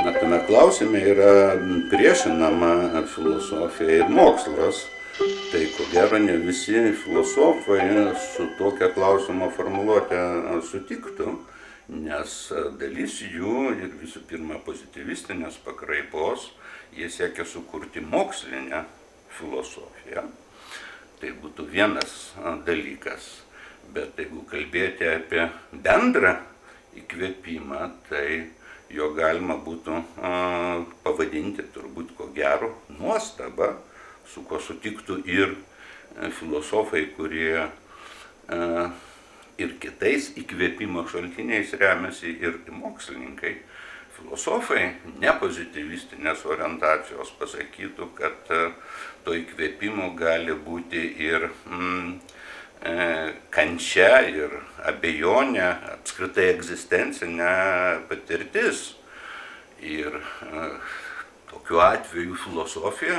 Tame klausime yra priešinama filosofija ir mokslas. Tai ko gero ne visi filosofai su tokia klausimo formuluotė sutiktų, nes dalis jų ir visų pirma pozitivistinės pakraipos, jie siekia sukurti mokslinę filosofiją. Tai būtų vienas dalykas, bet jeigu kalbėti apie bendrą įkvėpimą, tai jo galima būtų pavadinti turbūt ko gero nuostaba, su kuo sutiktų ir filosofai, kurie ir kitais įkvėpimo šaltiniais remiasi, ir mokslininkai. Filosofai nepozityvistinės orientacijos pasakytų, kad to įkvėpimo gali būti ir kančia, ir abejonė, apskritai egzistencinė patirtis. Ir tokiu atveju filosofija,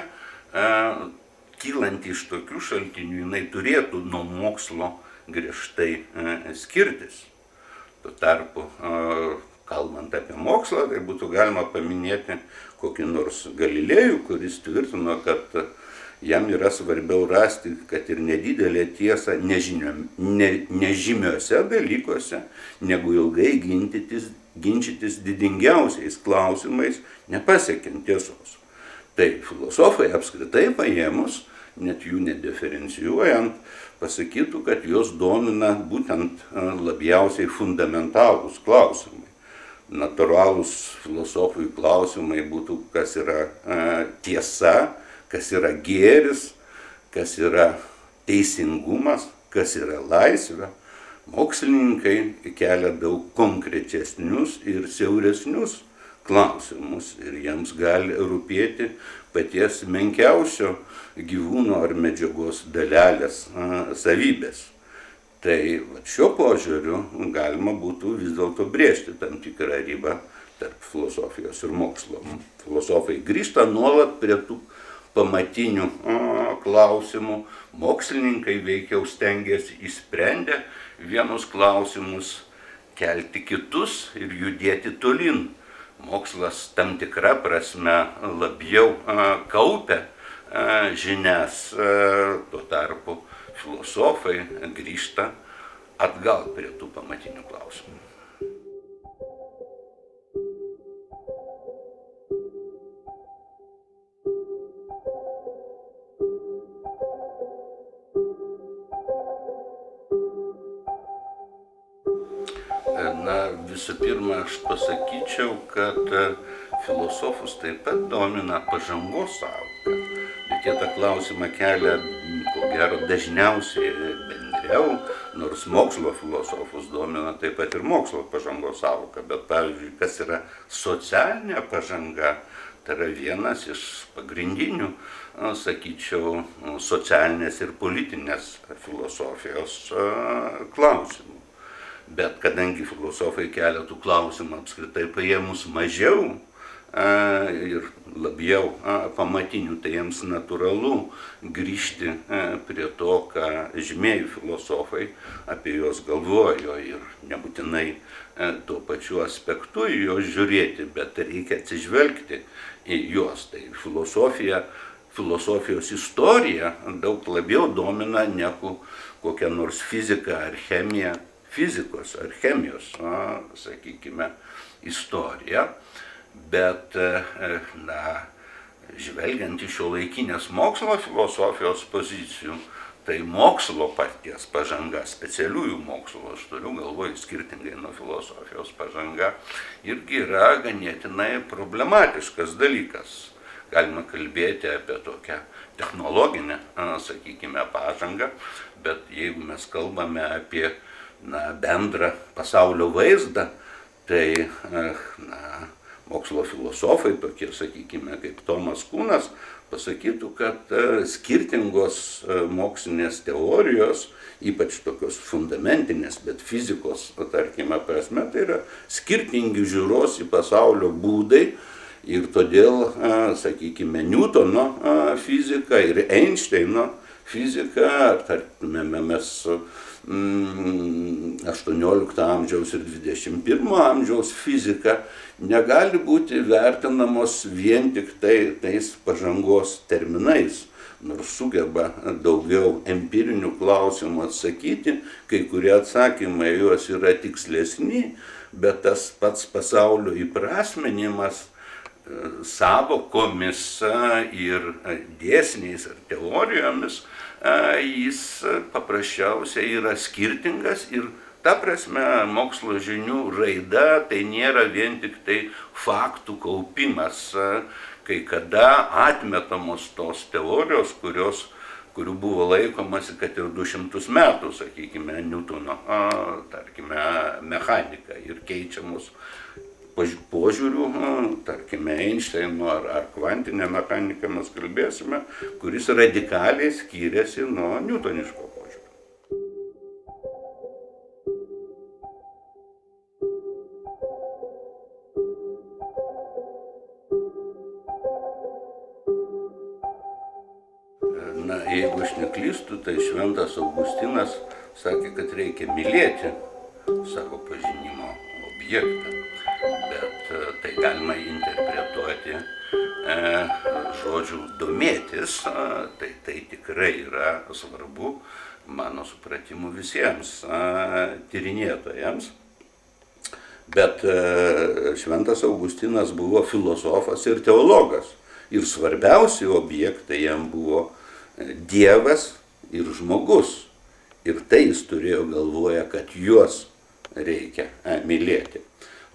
kylanti iš tokių šaltinių, jinai turėtų nuo mokslo griežtai skirtis. Tuo tarpu, kalbant apie mokslą, tai būtų galima paminėti kokį nors Galilėjų, kuris tvirtino, kad jam yra svarbiau rasti, kad ir nedidelė tiesa nežymiuose dalykuose, negu ilgai ginčytis didingiausiais klausimais, nepasiekiant tiesos. Tai filosofai apskritai paėmus, net jų nediferencijuojant, pasakytų, kad jos domina būtent labiausiai fundamentalūs klausimai. Natūralūs filosofui klausimai būtų, kas yra tiesa, kas yra gėris, kas yra teisingumas, kas yra laisvė. Mokslininkai kelia daug konkrečesnius ir siauresnius klausimus ir jiems gali rūpėti paties menkiausio gyvūno ar medžiagos dalelės savybės. Tai šiuo požiūriu galima būtų vis dėlto brėžti tam tikrą ribą tarp filosofijos ir mokslo. Filosofai grįžta nuolat prie tų pamatinių klausimų, mokslininkai veikiau stengiasi išsprendę vienus klausimus, kelti kitus ir judėti tolyn. Mokslas tam tikra prasme labiau kaupia žinias, tuo tarpu filosofai grįžta atgal prie tų pamatinių klausimų. Visų pirma, aš pasakyčiau, kad filosofus taip pat domina pažangos sąvoka. Bet jie tą klausimą kelia, ko gero, dažniausiai bendriau, nors mokslo filosofus domina taip pat ir mokslo pažangos sąvoka. Bet, pavyzdžiui, kas yra socialinė pažanga, tai yra vienas iš pagrindinių, sakyčiau, socialinės ir politinės filosofijos klausimų. Bet kadangi filosofai kelia tų klausimų apskritai paėmus mažiau ir labiau pamatinių, tai jiems natūralu grįžti prie to, ką žymieji filosofai apie juos galvojo ir nebūtinai tuo pačiu aspektu į juos žiūrėti, bet reikia atsižvelgti į juos. Tai filosofijos istorija daug labiau domina negu kokia nors fizika ar chemija, fizikos ar chemijos, sakykime, istorija, bet, žvelgiant iš šiuolaikinės mokslo filosofijos pozicijų, tai mokslo paties pažanga, specialiųjų mokslo, aš turiu galvoj skirtingai nuo filosofijos pažanga, irgi yra ganėtinai problematiškas dalykas. Galima kalbėti apie tokią technologinę, sakykime, pažangą, bet jeigu mes kalbame apie bendrą pasaulio vaizdą, tai mokslo filosofai, tokie, sakykime, kaip Tomas Kunas, pasakytų, kad skirtingos mokslinės teorijos, ypač tokios fundamentinės, bet fizikos, tarkime, prasme, tai yra skirtingi žiūros į pasaulio būdai ir todėl, sakykime, Niutono fizika ir Einšteino fizika, ar tarkime, mes 18 amžiaus ir 21 amžiaus fizika negali būti vertinamos vien tik tais pažangos terminais, nors sugeba daugiau empirinių klausimų atsakyti, kai kurie atsakymai juos yra tikslesni, bet tas pats pasaulio įprasminimas savokomis ir dėsniais ar teorijomis, jis paprasčiausiai yra skirtingas ir ta prasme mokslo žinių raida tai nėra vien tik tai faktų kaupimas, kai kada atmetamos tos teorijos, kurių buvo laikomasi, kad ir 200 metų, sakykime, Niutono, tarkime, mechanika ir keičiamus požiūrių, tarkime, Einšteino ar kvantinę mechaniką mes kalbėsime, kuris radikaliai skyrėsi nuo niutoniško požiūrio. Na, jeigu aš neklystu, tai šventas Augustinas sakė, kad reikia mylėti savo pažinimo objektą. Bet tai galima interpretuoti žodžiu domėtis, tai tikrai yra svarbu, mano supratimu, visiems tyrinėtojams. Bet šventas Augustinas buvo filosofas ir teologas. Ir svarbiausi objektai jam buvo Dievas ir žmogus. Ir tai jis turėjo galvoje, kad juos reikia mylėti.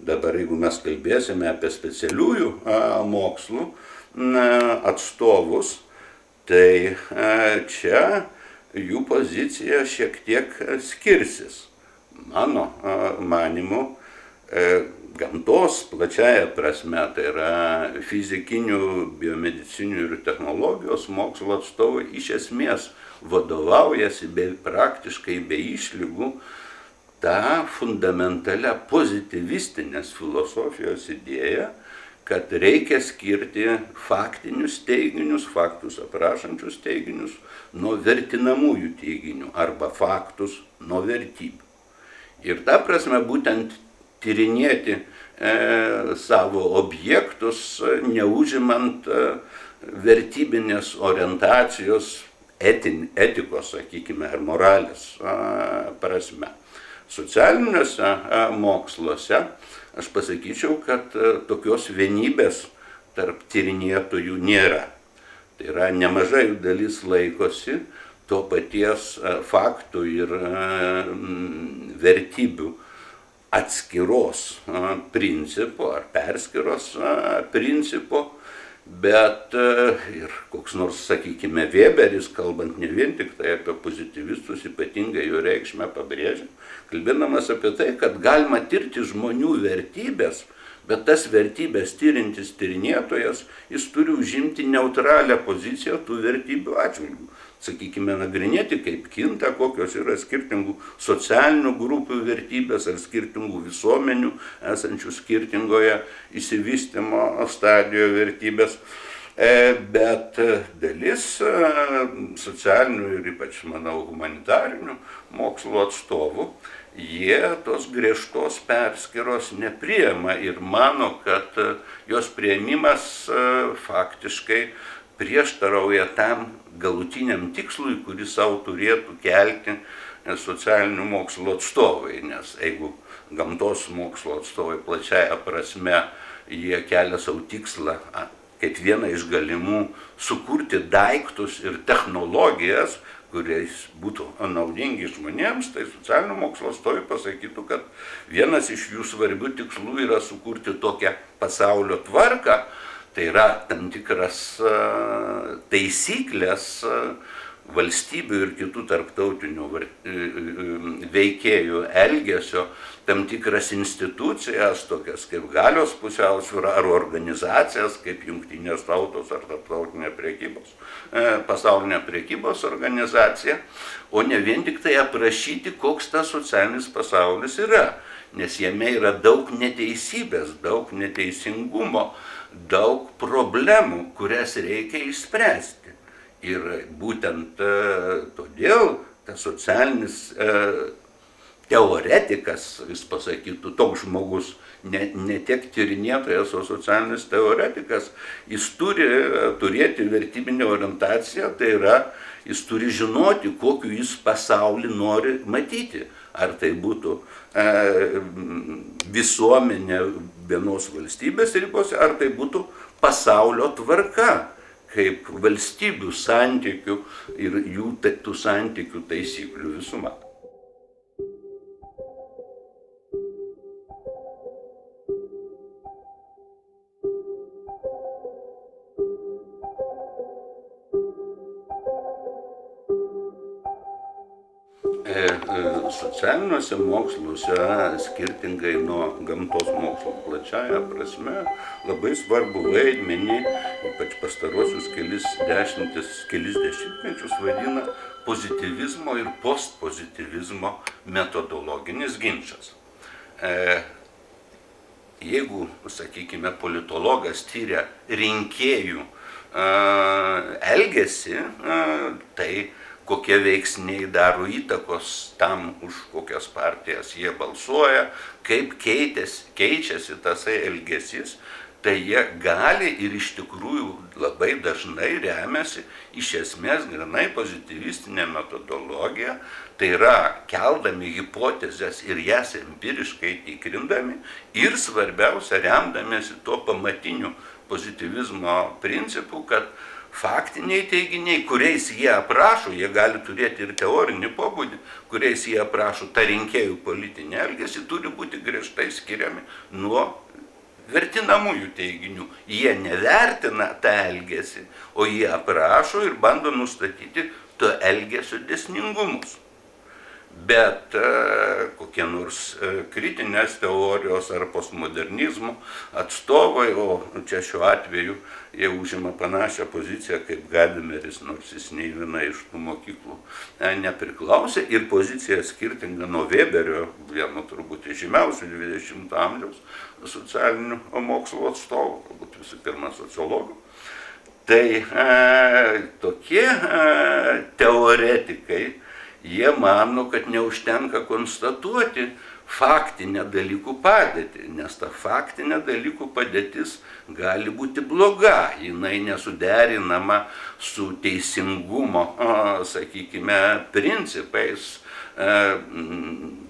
Dabar, jeigu mes kalbėsime apie specialiųjų mokslų atstovus, tai čia jų pozicija šiek tiek skirsis. Mano manimu, gamtos plačiaja prasme, tai yra fizikinių, biomedicinių ir technologijos mokslo atstovai iš esmės vadovaujasi praktiškai be išlygų tą fundamentalę pozitivistinės filosofijos idėją, kad reikia skirti faktinius teiginius, faktus aprašančius teiginius nuo vertinamųjų teiginių arba faktus nuo vertybių. Ir ta prasme būtent tyrinėti savo objektus, neužimant vertybinės orientacijos, etikos, sakykime, ar moralės prasme. Socialiniuose moksluose aš pasakyčiau, kad tokios vienybės tarp tyrinėtojų nėra. Tai yra nemažai dalis laikosi to paties faktų ir vertybių atskiros principo ar perskyros principo, bet ir koks nors, sakykime, Weberis, kalbant ne vien tik tai apie pozitivistus, ypatingai jų reikšmę pabrėžia, kalbėdamas apie tai, kad galima tirti žmonių vertybės, bet tas vertybės tyrintis tyrinėtojas, jis turi užimti neutralią poziciją tų vertybių atžvilgių. Sakykime, nagrinėti, kaip kinta, kokios yra skirtingų socialinių grupių vertybės ar skirtingų visuomenių esančių skirtingoje išsivystymo stadijoje vertybės. Bet dalis socialinių ir ypač, manau, humanitarinių mokslo atstovų, jie tos griežtos perskyros nepriima ir mano, kad jos priėmimas faktiškai prieštarauja tam galutiniam tikslui, kurį savo turėtų kelti socialinių mokslo atstovai. Nes jeigu gamtos mokslo atstovai plačiaja prasme, jie kelia savo tikslą kaip vieną iš galimų sukurti daiktus ir technologijas, kuriais būtų naudingi žmonėms, tai socialinių mokslo atstovai pasakytų, kad vienas iš jų svarbių tikslų yra sukurti tokią pasaulio tvarką, tai yra tam tikras taisyklės valstybių ir kitų tarptautinių veikėjų elgesio, tam tikras institucijas, tokias kaip galios pusiausvyra ar organizacijas, kaip Jungtinės tautos ar tarptautinė pasaulinė prekybos organizacija, o ne vien tik tai aprašyti, koks tas socialinis pasaulis yra, nes jame yra daug neteisybės, daug neteisingumo, daug problemų, kurias reikia išspręsti. Ir būtent todėl tas socialinis teoretikas, jis pasakytų, toks žmogus, ne tiek tyrinėtojas, o socialinis teoretikas, jis turi turėti vertybinę orientaciją, tai yra, jis turi žinoti, kokiu jis pasaulį nori matyti. Ar tai būtų visuomenė vienos valstybės ribose, ar tai būtų pasaulio tvarka, kaip valstybių santykių ir jų tų santykių taisyklių visuma. Socialiniuose moksluose, skirtingai nuo gamtos mokslo plačiaja prasme, labai svarbu vaidmenį, ypač pastaruosius kelis dešimtmečius vaidina pozityvizmo ir postpozityvizmo metodologinis ginčas. Jeigu, sakykime, politologas tyria rinkėjų elgesį, tai kokie veiksniai daro įtakos tam, už kokias partijas jie balsuoja, kaip keičiasi tasai elgesys, tai jie gali ir iš tikrųjų labai dažnai remiasi iš esmės grinai pozityvistinė metodologija, tai yra keldami hipotezes ir jas empiriškai tikrindami ir svarbiausia remdamiesi tuo pamatiniu pozityvizmo principu, kad faktiniai teiginiai, kuriais jie aprašo, jie gali turėti ir teorinį pobūdį, kuriais jie aprašo tą rinkėjų politinį elgesį, turi būti griežtai skiriami nuo vertinamųjų teiginių. Jie nevertina tą elgesį, o jie aprašo ir bando nustatyti to elgesio dėsningumus. Bet kokie nors kritinės teorijos ar postmodernizmo atstovai, o čia šiuo atveju jie užima panašią poziciją kaip Gadameris, nors jis nei viena iš tų mokyklų nepriklausė, ir pozicija skirtinga nuo Weberio, vieno turbūt žymiausių 20-ojo amžiaus socialinių mokslo atstovų, galbūt visų pirma sociologų. Tai tokie teoretikai, jie mano, kad neužtenka konstatuoti faktinę dalykų padėtį, nes ta faktinė dalykų padėtis gali būti bloga, jinai nesuderinama su teisingumo, sakykime, principais.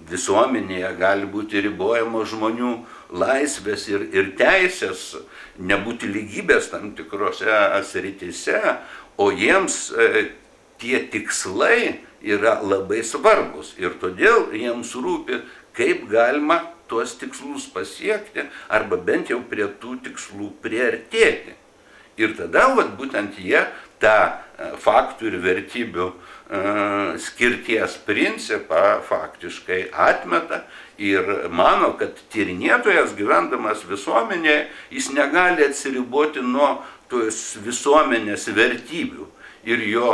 Visuomenėje gali būti ribojamos žmonių laisvės ir teisės, nebūti lygybės tam tikrose srityse, o jiems tie tikslai yra labai svarbus ir todėl jiems rūpi, kaip galima tuos tikslus pasiekti arba bent jau prie tų tikslų priartėti. Ir tada būtent jie tą faktų ir vertybių skirties principą faktiškai atmeta ir mano, kad tyrinėtojas gyvendamas visuomenėje, jis negali atsiriboti nuo tos visuomenės vertybių ir jo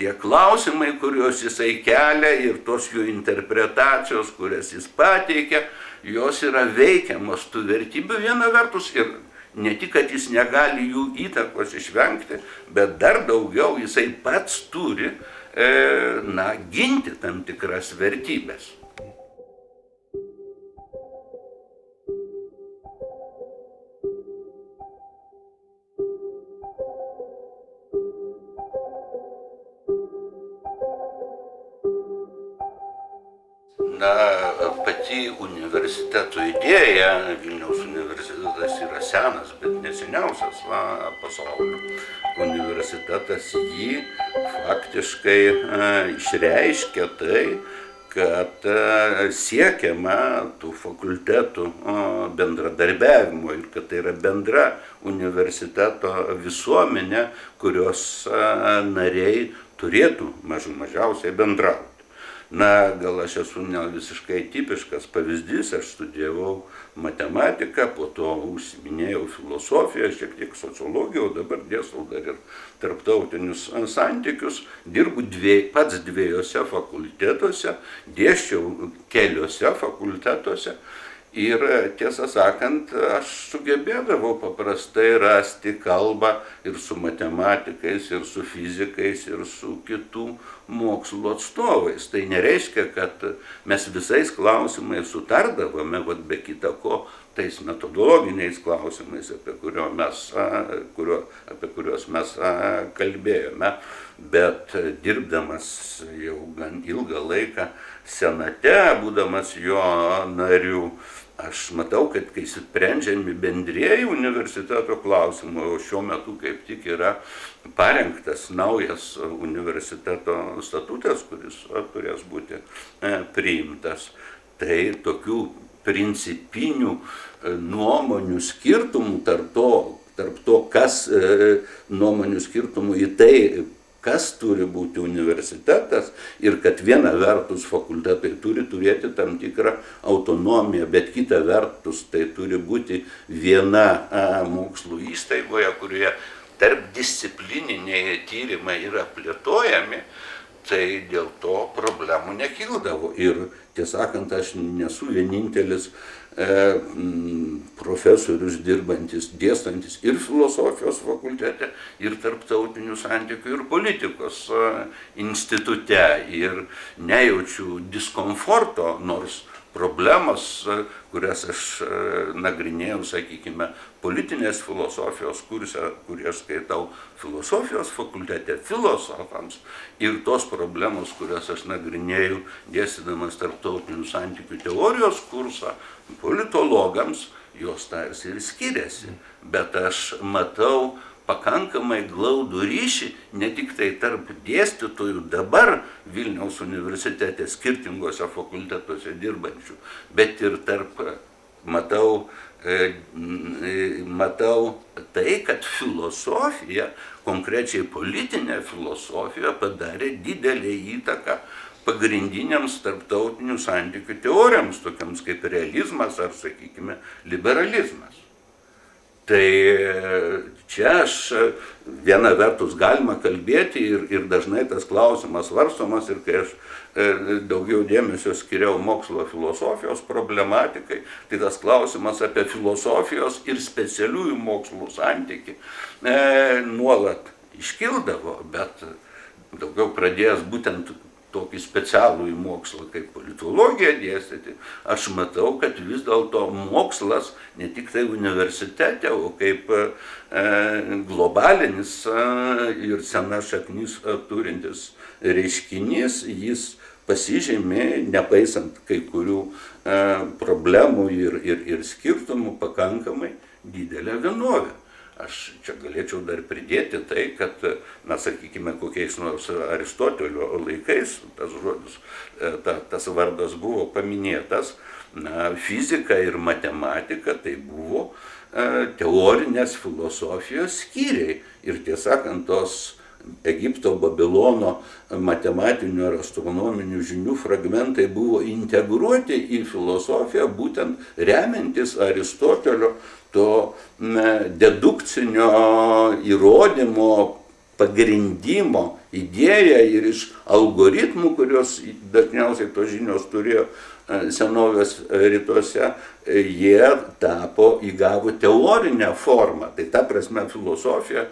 tie klausimai, kuriuos jisai kelia ir tos jų interpretacijos, kurias jis pateikia, jos yra veikiamos tų vertybių viena vertus ir ne tik, kad jis negali jų įtakos išvengti, bet dar daugiau jisai pats turi ginti tam tikras vertybės. Pati universiteto idėja, Vilniaus universitetas yra senas, bet neseniausias pasaulio universitetas, jį faktiškai išreiškia tai, kad siekiama tų fakultetų bendradarbiavimo ir kad tai yra bendra universiteto visuomenė, kurios nariai turėtų mažiausiai bendrauti. Gal aš esu ne visiškai tipiškas pavyzdys, aš studijavau matematiką, po to užsiminėjau filosofiją, šiek tiek sociologiją, o dabar dėstau dar ir tarptautinius santykius, dirbu pats dviejose fakultetuose, dėsčiau keliose fakultetuose Ir tiesą sakant, aš sugebėdavau paprastai rasti kalbą ir su matematikais, ir su fizikais, ir su kitų mokslo atstovais. Tai nereiškia, kad mes visais klausimais sutardavome, be kita ko, tais metodologiniais klausimais, apie kuriuos mes kalbėjome, bet dirbdamas jau gan ilgą laiką senate, būdamas jo nariu, aš matau, kad kai sprendžiami bendrieji universiteto klausimai, o šiuo metu kaip tik yra parengtas naujas universiteto statutas, kuris turės būti priimtas, tai tokių principinių nuomonių skirtumų tarp to, kas nuomonių skirtumų į tai, kas turi būti universitetas ir kad viena vertus fakultetai turi turėti tam tikrą autonomiją, bet kita vertus tai turi būti viena mokslo įstaigoje, kurioje tarpdisciplininiai tyrimai yra plėtojami, tai dėl to problemų nekildavo. Ir tiesą sakant, aš nesu vienintelis profesorius dirbantis, dėstantis ir filosofijos fakultete, ir tarptautinių santykių, ir politikos institute. Ir nejaučiu diskomforto, nors problemos, kurias aš nagrinėjau, sakykime, politinės filosofijos kurse, kurį aš skaitau filosofijos fakultete filosofams, ir tos problemos, kurias aš nagrinėjau dėstydamas tarptautinių santykių teorijos kursą politologams, jos tarsi ir skiriasi. Bet aš matau pakankamai glaudų ryšį ne tik tai tarp dėstytojų dabar Vilniaus universitete skirtingose fakultetuose dirbančių, bet ir matau tai, kad filosofija, konkrečiai politinė filosofija, padarė didelę įtaką pagrindiniams tarptautinių santykių teorijoms, tokiams kaip realizmas ar, sakykime, liberalizmas. Tai čia aš viena vertus galima kalbėti ir dažnai tas klausimas svarstomas, ir kai aš daugiau dėmesio skiriau mokslo filosofijos problematikai, tai tas klausimas apie filosofijos ir specialiųjų mokslų santykį nuolat iškildavo, bet daugiau pradėjęs būtent tokį specialųjį mokslą kaip politologiją dėstyti, aš matau, kad vis dėlto mokslas ne tik tai universitete, o kaip globalinis ir senas šaknis turintis reiškinys, jis pasižymė, nepaisant kai kurių problemų ir skirtumų, pakankamai didelę vienovę. Aš čia galėčiau dar pridėti tai, kad, sakykime, kokiais nors Aristotelio laikais, tas vardas buvo paminėtas, fizika ir matematika tai buvo teorinės filosofijos skyriai. Ir tiesą sakant, tos Egipto, Babilono matematinių ir astronominių žinių fragmentai buvo integruoti į filosofiją, būtent remiantis Aristotelio to dedukcinio įrodymo pagrindimo idėją ir iš algoritmų, kurios dažniausiai tos žinios turėjo senovės rytuose, jie įgavo teorinę formą. Tai ta prasme filosofija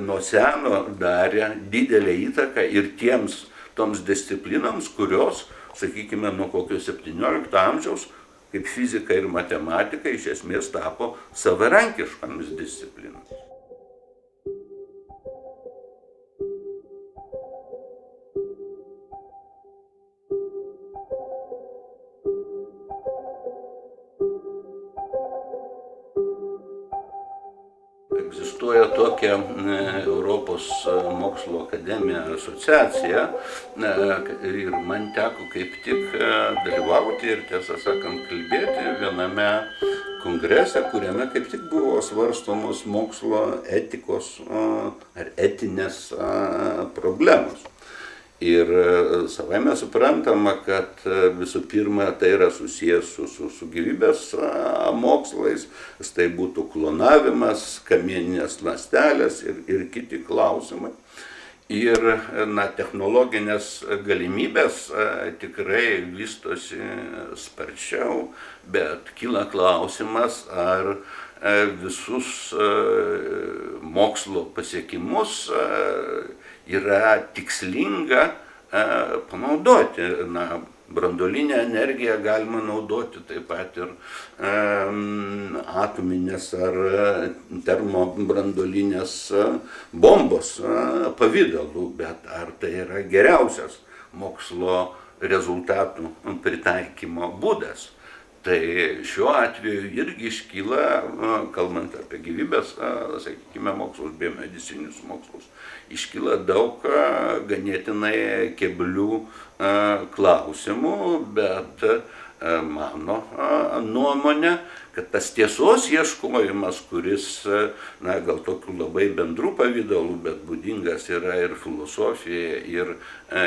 nuo seno darė didelę įtaką ir toms disciplinoms, kurios, sakykime, nuo kokio 17 amžiaus, kaip fizika ir matematika, iš esmės tapo savarankiškomis disciplinomis. Egzistuoja tokia Europos mokslo akademija asociacija ir man teko kaip tik dalyvauti ir, tiesą sakant, kalbėti viename kongrese, kuriame kaip tik buvo svarstomos mokslo etikos ar etinės problemos. Ir savaime suprantama, kad visų pirma tai yra susijęs su gyvybės mokslais, tai būtų klonavimas, kamieninės ląstelės ir kiti klausimai. Ir technologinės galimybės tikrai vystosi sparčiau, bet kyla klausimas, ar visus mokslo pasiekimus yra tikslinga panaudoti. Branduolinę energiją galima naudoti taip pat ir atominės ar termobranduolinės bombos pavidalu, bet ar tai yra geriausias mokslo rezultatų pritaikymo būdas? Tai šiuo atveju irgi iškyla, kalbant apie gyvybės, sakykime, mokslus, biomedicinius mokslus, iškyla daug ganėtinai keblių klausimų, bet mano nuomonė, kad tas tiesos ieškojimas, kuris, gal tokių labai bendrų pavydalų, bet būdingas yra ir filosofijai, ir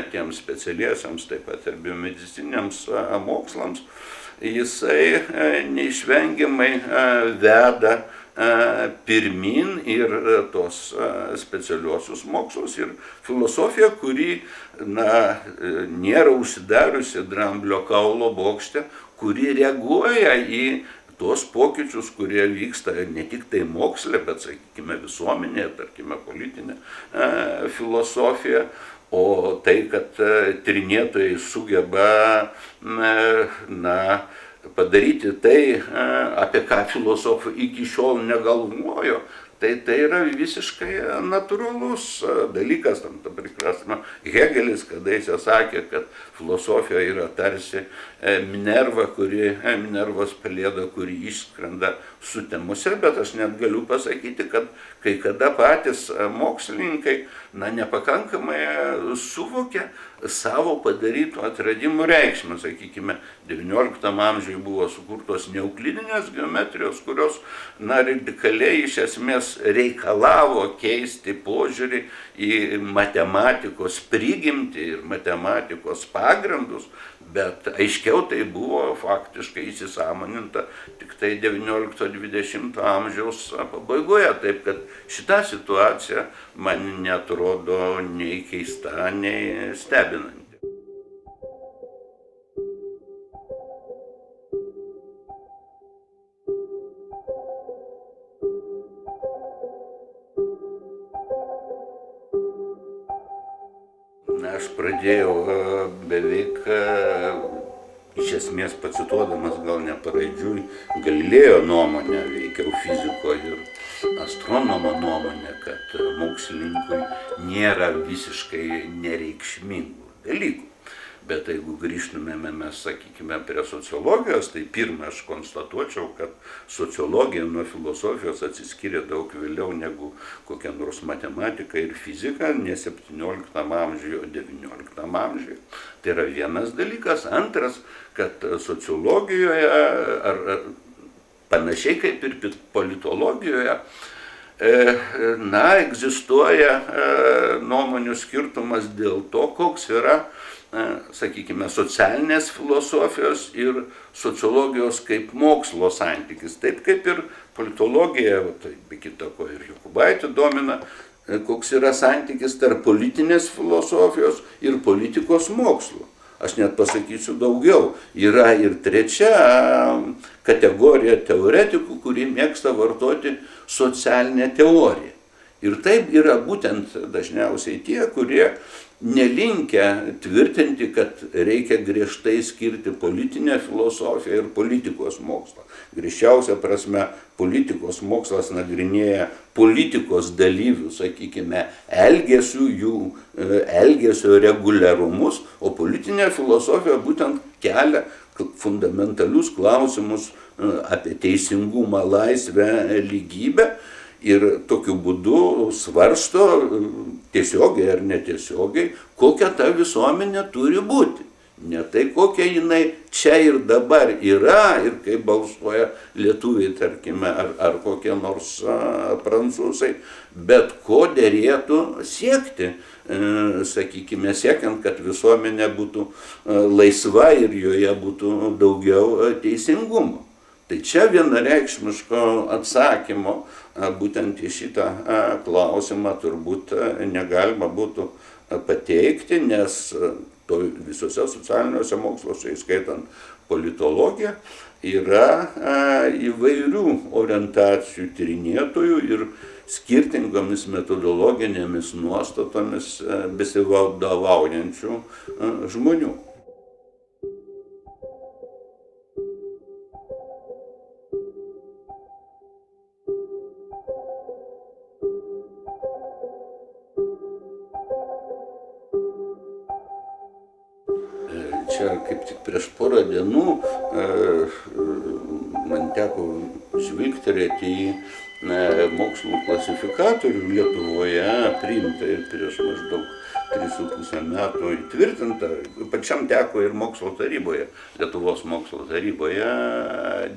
tiems specialiesiams, taip pat ir biomediciniams mokslams, jisai neišvengiamai veda pirmin ir tos specialiuosius mokslus ir filosofiją, kuri nėra užsidariusi dramblio kaulo bokšte, kuri reaguoja į tuos pokyčius, kurie vyksta ne tik tai moksle, bet, sakykime, visuomenėje, tarkime, politinė filosofija. O tai, kad tyrinėtojai sugeba padaryti tai, apie ką filosofai iki šiol negalvojo, tai yra visiškai natūralus dalykas. Tam prasme, Hėgelis kadaise sakė, kad filosofija yra tarsi Minervos pelėda, kuri išskrenda sutemose, bet aš net galiu pasakyti, kad kai kada patys mokslininkai nepakankamai suvokia savo padarytų atradimų reikšmę. Sakykime, XIX amžiuje buvo sukurtos neuklidinės geometrijos, kurios radikaliai iš esmės reikalavo keisti požiūrį į matematikos prigimtį ir matematikos pagrindus, bet aiškiau tai buvo faktiškai įsisąmoninta tik tai XIX-XX amžiaus pabaigoje. Taip kad šita situacija man neatrodo nei keista, nei stebinanti. Aš pradėjau beveik, iš esmės pacituodamas, gal ne paraidžiui, Galilėjo nuomonę, veikiau fiziko ir astronomo nuomonę, kad mokslininkui nėra visiškai nereikšmingų dalykų. Bet jeigu grįžtumėme mes, sakykime, prie sociologijos, tai pirmą aš konstatuočiau, kad sociologija nuo filosofijos atsiskyrė daug vėliau negu kokia nors matematika ir fizika, ne 17 amžiuje, o 19 amžiuje. Tai yra vienas dalykas. Antras, kad sociologijoje, ar panašiai kaip ir politologijoje, egzistuoja nuomonių skirtumas dėl to, koks yra, sakykime, socialinės filosofijos ir sociologijos kaip mokslo santykis. Taip kaip ir politologija, tai be kita ko ir Jokubaitį domina, koks yra santykis tarp politinės filosofijos ir politikos mokslo. Aš net pasakysiu daugiau. Yra ir trečia kategorija teoretikų, kurie mėgsta vartoti socialinę teoriją. Ir taip yra būtent dažniausiai tie, kurie nelinkę tvirtinti, kad reikia griežtai skirti politinę filosofiją ir politikos mokslą. Griežčiausia prasme, politikos mokslas nagrinėja politikos dalyvių, sakykime, elgesių, jų elgesio reguliarumus, o politinė filosofija būtent kelia fundamentalius klausimus apie teisingumą, laisvę, lygybę. Ir tokiu būdu svarsto tiesiogiai ar netiesiogiai, kokia ta visuomenė turi būti. Ne tai, kokia jinai čia ir dabar yra ir kaip balsuoja lietuviai, tarkime, ar kokie nors prancūzai, bet ko derėtų siekti, sakykime, siekiant, kad visuomenė būtų laisva ir joje būtų daugiau teisingumo. Tai čia vienareikšmiško atsakymo būtent į šitą klausimą turbūt negalima būtų pateikti, nes visose socialiniuose moksluose, įskaitant politologiją, yra įvairių orientacijų tyrinėtojų ir skirtingomis metodologinėmis nuostatomis besivadovaujančių žmonių. Čia kaip tik prieš porą dienų man teko žvilgterėti į mokslų klasifikatorių Lietuvoje, priimtą ir prieš maždaug 3,5 metų įtvirtintą. Pačiam teko ir mokslo taryboje, Lietuvos mokslo taryboje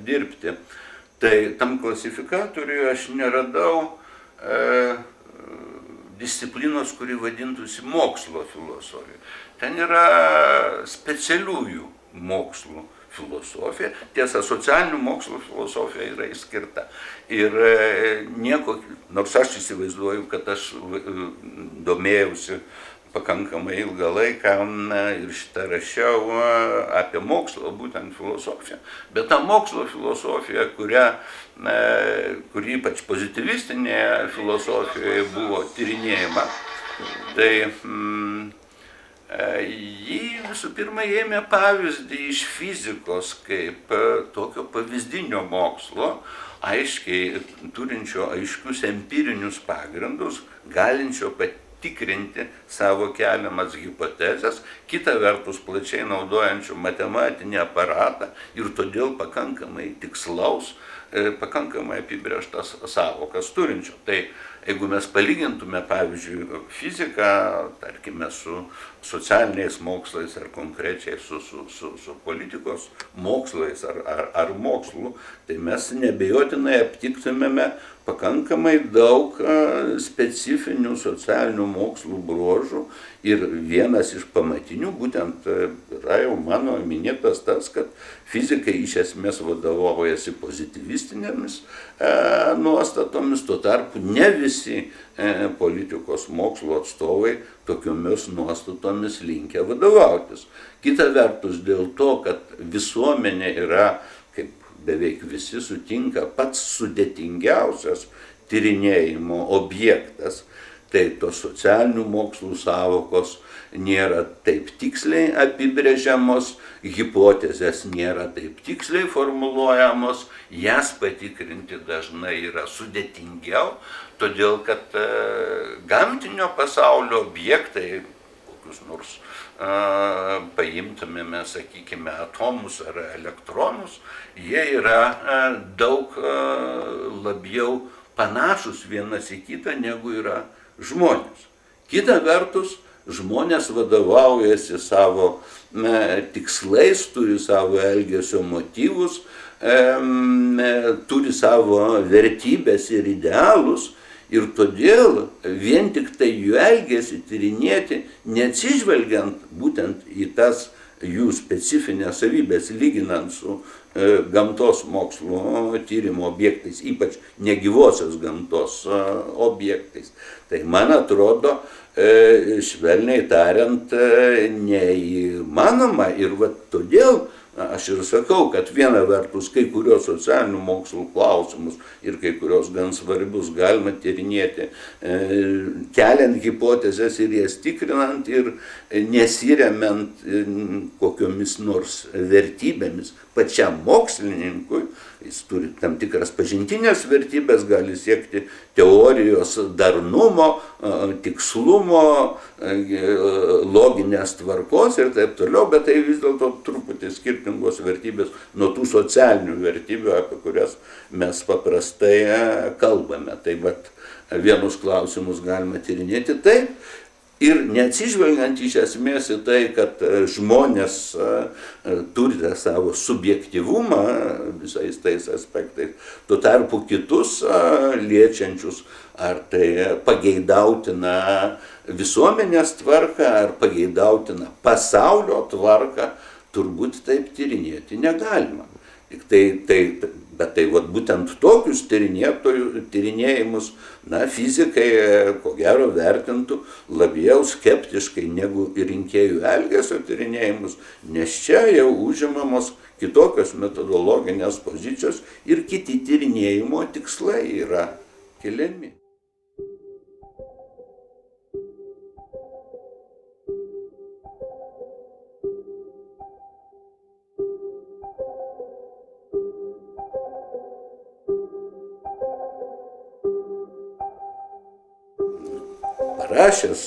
dirbti. Tai tam klasifikatoriuje aš neradau disciplinos, kuri vadintųsi mokslo filosofija. Ten yra specialiųjų mokslų filosofija, tiesa, socialinių mokslų filosofija yra išskirta. Ir nieko, nors aš įsivaizduoju, kad aš domėjausi pakankamai ilgą laiką ir šitą rašiau apie mokslo, būtent filosofiją. Bet ta mokslo filosofija, kuri ypač pozitivistinėje filosofijoje buvo tyrinėjama, tai jį visų pirma ėmė pavyzdį iš fizikos kaip tokio pavyzdinio mokslo, aiškiai turinčio aiškius empirinius pagrindus, galinčio patikrinti savo keliamas hipotezes, kita vertus plačiai naudojančio matematinį aparatą ir todėl pakankamai tikslaus, pakankamai apibrėžtas savokas turinčio. Tai jeigu mes palygintume, pavyzdžiui, fiziką, tarkime, su socialiniais mokslais ar konkrečiai su politikos mokslais ar mokslu, tai mes neabejotinai aptiktumėme pakankamai daug specifinių socialinių mokslų bruožų ir vienas iš pamatinių būtent yra jau mano minėtas tas, kad fizikai iš esmės vadovaujasi pozitivistinėmis nuostatomis, tuo tarpu ne visi politikos mokslo atstovai tokiomis nuostatomis linkę vadovautis. Kita vertus dėl to, kad visuomenė yra, kaip beveik visi sutinka, pats sudėtingiausias tyrinėjimo objektas, tai tos socialinių mokslų savokos nėra taip tiksliai apibrėžiamos, hipotezės nėra taip tiksliai formuluojamos, jas patikrinti dažnai yra sudėtingiau, todėl kad gamtinio pasaulio objektai, kokius nors paimtumėme, sakykime, atomus ar elektronus, jie yra daug labiau panašus vienas į kitą, negu yra žmonės. Kita vertus, žmonės vadovaujasi savo tikslais, turi savo elgesio motyvus, turi savo vertybės ir idealus, ir todėl vien tik tai jų elgesį tyrinėti, neatsižvelgiant būtent į tas jų specifinės savybės, lyginant su gamtos mokslo tyrimo objektais, ypač negyvosios gamtos objektais. Tai man atrodo, švelniai tariant, neįmanoma ir todėl aš ir sakau, kad viena vertus kai kurios socialinių mokslų klausimus ir kai kurios gan svarbius galima tyrinėti, keliant hipotezes ir jas tikrinant ir nesiremiant kokiomis nors vertybėmis pačiam mokslininkui. Jis turi tam tikras pažintinės vertybės, gali siekti teorijos darnumo, tikslumo, loginės tvarkos ir taip toliau, bet tai vis dėlto truputį skirtingos vertybės nuo tų socialinių vertybių, apie kurias mes paprastai kalbame. Tai vienus klausimus galima tyrinėti taip. Ir neatsižvelgiant iš esmės į tai, kad žmonės turi savo subjektyvumą visais tais aspektais, tuo tarpu kitus liečiančius, ar tai pageidautina visuomenės tvarką, ar pageidautina pasaulio tvarką, turbūt taip tyrinėti negalima. Tik tai Bet tai vat, būtent tokius tyrinėjimus, fizikai, ko gero, vertintų labiau skeptiškai negu rinkėjų elgesio tyrinėjimus, nes čia jau užimamos kitokios metodologinės pozicijos ir kiti tyrinėjimo tikslai yra keliami. Parašęs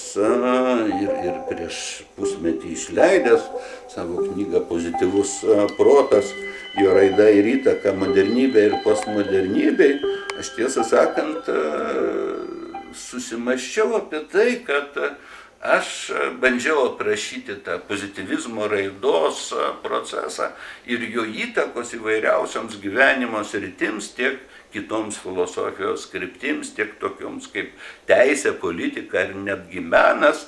ir prieš pusmetį išleidęs savo knygą Pozityvus protas, jo raida ir įtaka modernybei ir postmodernybei, aš tiesą sakant susimąsčiau apie tai, kad aš bandžiau aprašyti tą pozityvizmo raidos procesą ir jo įtakos įvairiausioms gyvenimo sritims, tiek kitoms filosofijos kryptims, tiek tokioms kaip teisė, politika ir netgi menas.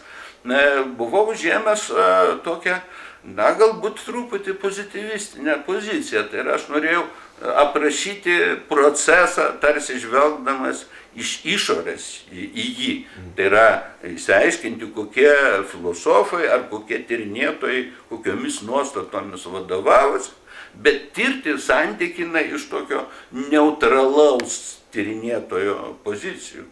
Buvau užėmęs tokią, galbūt truputį pozityvistinę poziciją. Tai yra, aš norėjau aprašyti procesą, tarsi žvelgdamas iš išorės į jį. Tai yra, išsiaiškinti, kokie filosofai ar kokie tyrinėtojai, kokiomis nuostatomis vadovavosi, bet tirti santykinai iš tokio neutralaus tyrinėtojo pozicijų.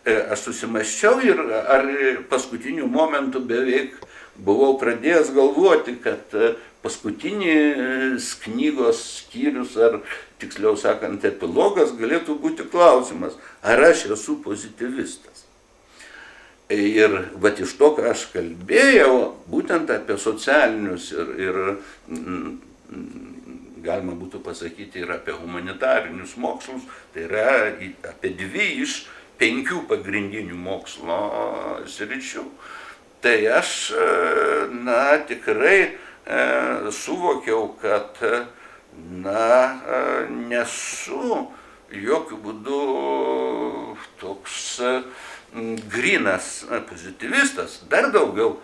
Aš susimąsčiau ir ar paskutiniu momentu beveik buvau pradėjęs galvoti, kad paskutinis knygos skyrius, ar tiksliau sakant epilogas, galėtų būti klausimas, ar aš esu pozityvistas. Ir vat iš to, ką aš kalbėjau, būtent apie socialinius ir galima būtų pasakyti ir apie humanitarinius mokslus, tai yra apie 2 iš 5 pagrindinių mokslo sričių. Tai aš, tikrai suvokiau, kad, nesu jokių būdų toks grynas pozityvistas, dar daugiau.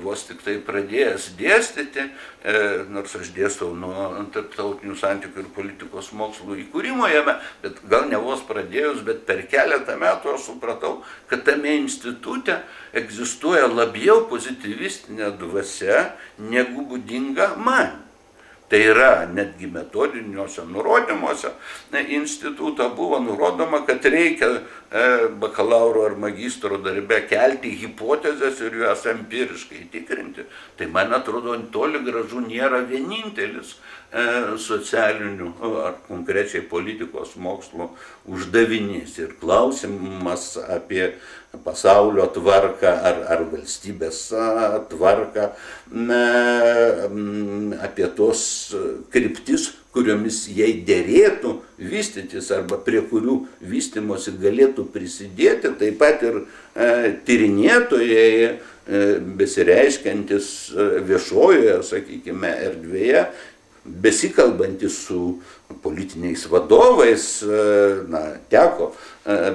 Vos tik tai pradėjęs dėstyti, nors aš dėstau nuo tarptautinių santykių ir politikos mokslų įkūrimo jame, bet gal ne vos pradėjus, bet per keletą metų aš supratau, kad tame institute egzistuoja labiau pozityvistinė dvasia negu būdinga man. Tai yra, netgi metodiniuose nurodymuose instituto buvo nurodoma, kad reikia bakalauro ar magistro darbe kelti hipotezes ir juos empiriškai tikrinti. Tai man atrodo, toli gražu nėra vienintelis socialinių ar konkrečiai politikos mokslo uždavinys. Ir klausimas apie pasaulio tvarką ar valstybės tvarką, apie tos kryptis, kuriomis jai derėtų vystytis arba prie kurių vystymosi galėtų prisidėti, taip pat ir tyrinėtojai, besireiškiantis viešojoje, sakykime, erdvėje, besikalbantis su politiniais vadovais, teko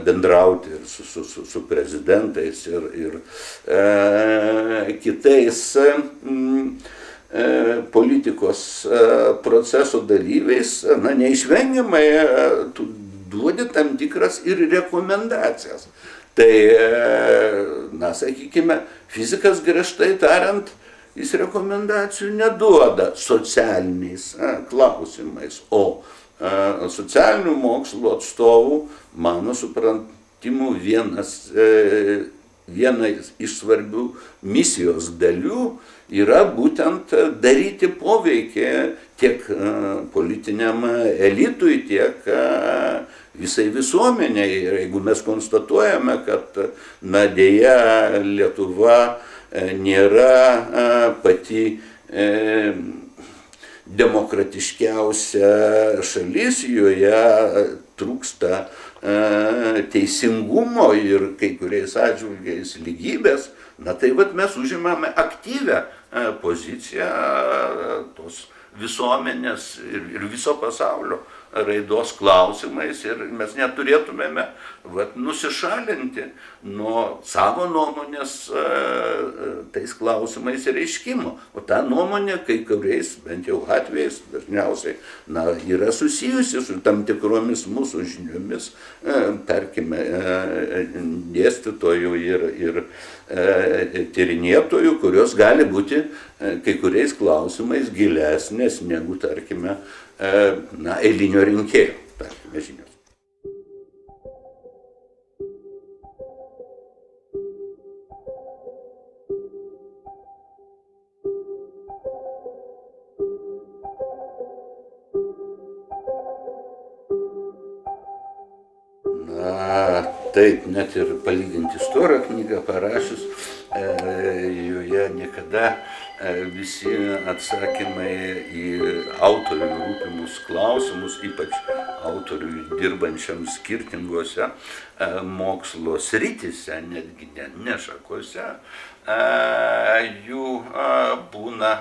bendrauti ir su prezidentais ir kitais politikos proceso dalyviais, neišvengiamai tu duodi tam tikras ir rekomendacijas. Tai, sakykime, fizikas griežtai tariant, jis rekomendacijų neduoda socialiniais klausimais, o socialinių mokslų atstovų, mano suprantimu, viena iš svarbių misijos dalių yra būtent daryti poveikį tiek politiniam elitui, tiek visai visuomeniai. Ir jeigu mes konstatuojame, kad deja Lietuva nėra pati demokratiškiausia šalis, joje trūksta teisingumo ir kai kuriais atžvilgiais lygybės, tai mes užimame aktyvią poziciją tos visuomenės ir viso pasaulio raidos klausimais ir mes neturėtumėme nusišalinti nuo savo nuomonės tais klausimais reiškimo. O ta nuomonė kai kuriais, bent jau atvejais, dažniausiai yra susijusi su tam tikromis mūsų žiniomis, tarkime, dėstytojų ir tyrinėtojų, kurios gali būti kai kuriais klausimais gilesnės negu, tarkime, eilinio rinkėjo, tarkime, žinios. Taip, net ir palyginti storą knygą parašius, joje niekada visi atsakymai į autorių rūpimus klausimus, ypač autoriui dirbančiam skirtingose mokslo srityse, netgi ne šakose, jų būna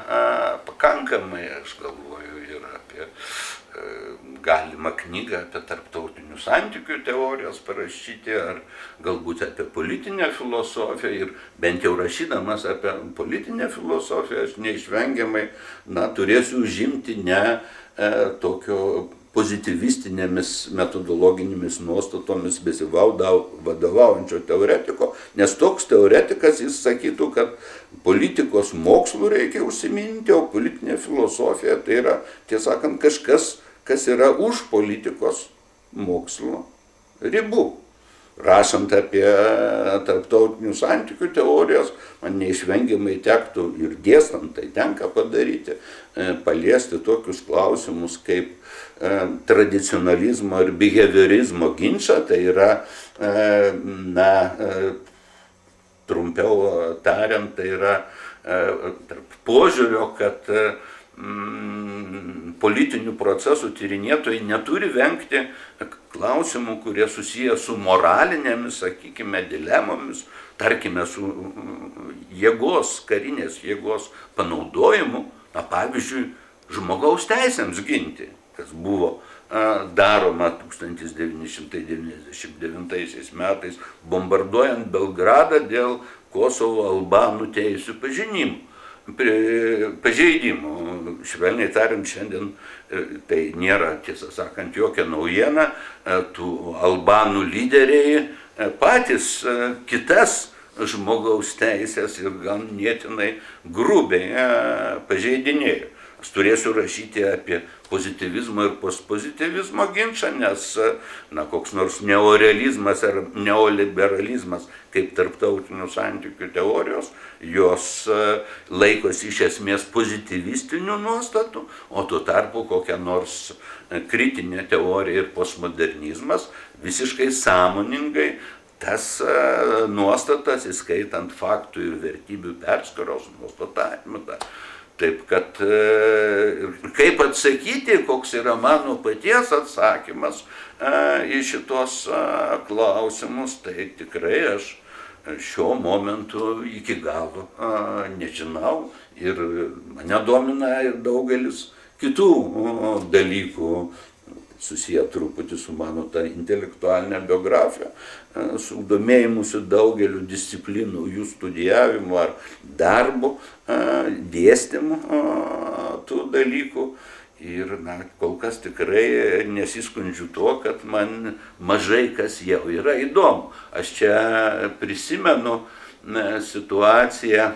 pakankamai, aš galvoju, ir apie galima knygą apie tarptautinių santykių teorijas parašyti, ar galbūt apie politinę filosofiją, ir bent jau rašydamas apie politinę filosofiją, aš neišvengiamai turėsiu užimti ne tokio pozitivistinėmis metodologinėmis nuostatomis besivadovaujančio teoretiko, nes toks teoretikas jis sakytų, kad politikos mokslų reikia užsiminti, o politinė filosofija tai yra, tiesą sakant, kažkas, kas yra už politikos mokslo ribų. Rašant apie tarptautinių santykių teorijas, man neišvengiamai tektų ir dėstant, tai tenka padaryti, paliesti tokius klausimus kaip tradicionalizmo ir behaviorizmo ginčą, tai yra, trumpiau tariant, tai yra tarp požiūrio, kad politinių procesų tyrinėtojai neturi vengti klausimų, kurie susiję su moralinėmis, sakykime, dilemomis, tarkime, su jėgos, karinės jėgos panaudojimu, pavyzdžiui, žmogaus teisėms ginti, kas buvo daroma 1999 metais, bombarduojant Belgradą dėl Kosovo albanų teisių pažeidimų. Švelniai tariant, šiandien tai nėra, tiesą sakant, jokia naujiena, tų albanų lyderiai patys kitas žmogaus teisės ir ganėtinai grubiai pažeidinėjo. Aš turėsiu rašyti apie pozityvizmo ir postpozityvizmo ginčą, nes koks nors neorealizmas ar neoliberalizmas kaip tarptautinių santykių teorijos, jos laikosi iš esmės pozityvistinių nuostatų, o tuo tarpu kokia nors kritinė teorija ir postmodernizmas visiškai sąmoningai tas nuostatas, įskaitant faktų ir vertybių perskyros nuostatą atmeta. Taip kad, kaip atsakyti, koks yra mano paties atsakymas į šitos klausimus, tai tikrai aš šiuo momentu iki galo nežinau ir mane domina ir daugelis kitų dalykų susiję truputį su mano ta intelektualinė biografija, su domėjimusi daugeliu disciplinų, jų studijavimu ar darbu, dėstymu tų dalykų. Ir kol kas tikrai nesiskundžiu tuo, kad man mažai kas jau yra įdomu. Aš čia prisimenu situaciją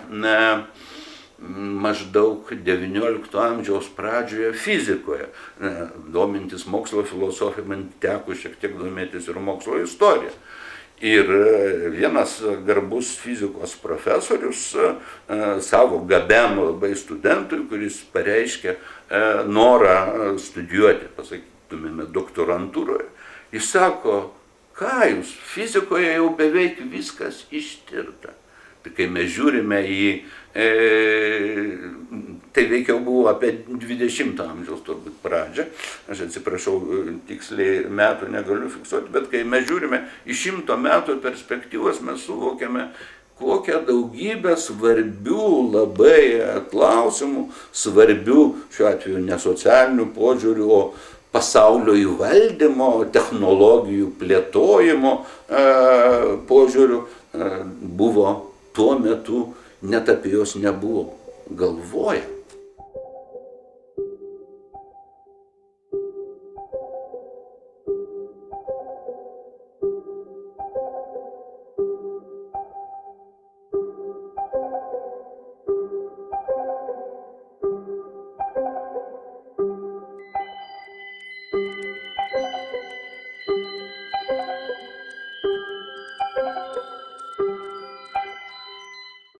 maždaug XIX amžiaus pradžioje fizikoje. Domintis mokslo filosofija, man teko šiek tiek domėtis ir mokslo istorija. Ir vienas garbus fizikos profesorius savo gabiam labai studentui, kuris pareiškė norą studijuoti, pasakytumėme, doktorantūroje, jis sako, ką jūs, fizikoje jau beveik viskas ištirta. Tai kai mes žiūrime į, tai veikiau buvo apie 20 amžiaus turbūt pradžią, aš atsiprašau, tiksliai metų negaliu fiksuoti, bet kai mes žiūrime į 100 metų perspektyvas, mes suvokiame, kokią daugybę svarbių labai klausimų, svarbių šiuo atveju ne socialinių požiūrių, o pasaulio įvaldymo, technologijų plėtojimo požiūriu buvo tuo metu, net apie jos nebuvo galvoję.